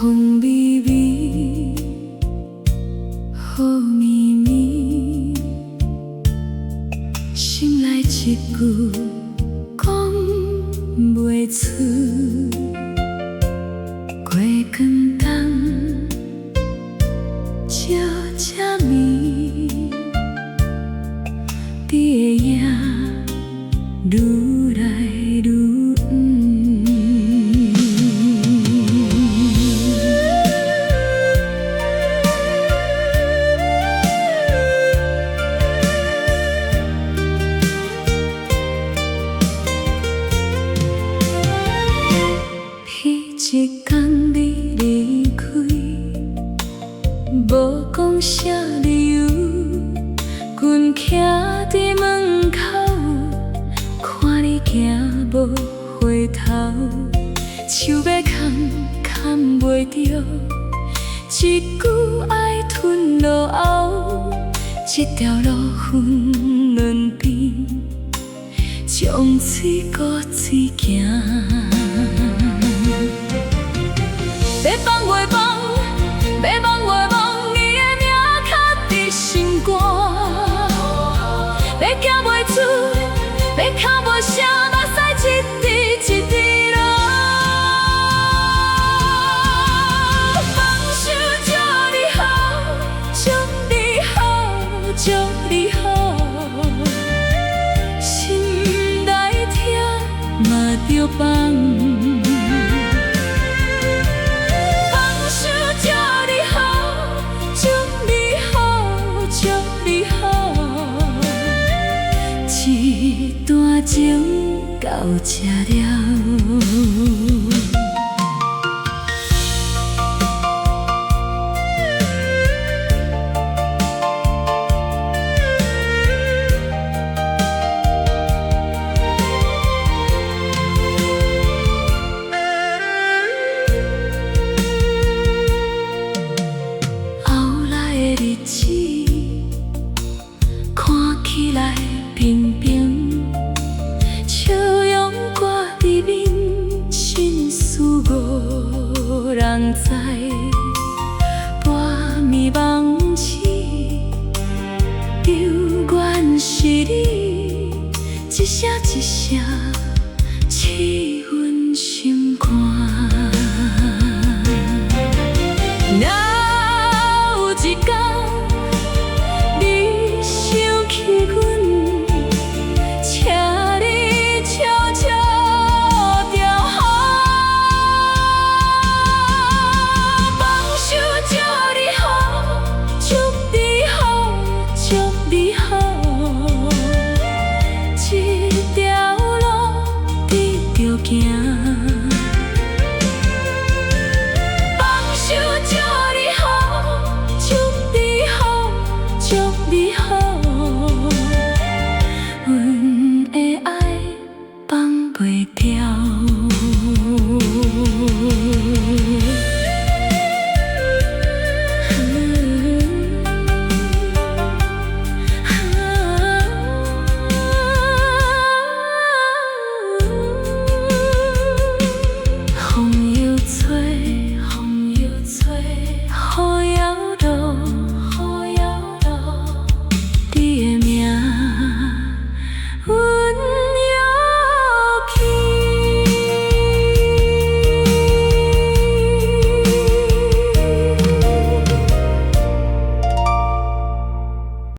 风微微，雨绵绵，心内一句讲袂出。过光冬，照这暝，你的影愈来愈远。一天你离开，无讲啥理由，阮徛伫门口，看你行无回头，手要牵袂着，一句爱吞落喉，这条路分两边，将水搁水行。要放袂放，要放袂放，伊的名刻伫心肝。要行袂出，要哭无声，目屎一滴一滴落。放手祝你好，祝你好，祝你好，心内疼嘛着放。一段情到这了。后来的日子，看起来平平，笑容挂伫面，心事无人知。半暝梦醒，犹原是你，一声一声痴。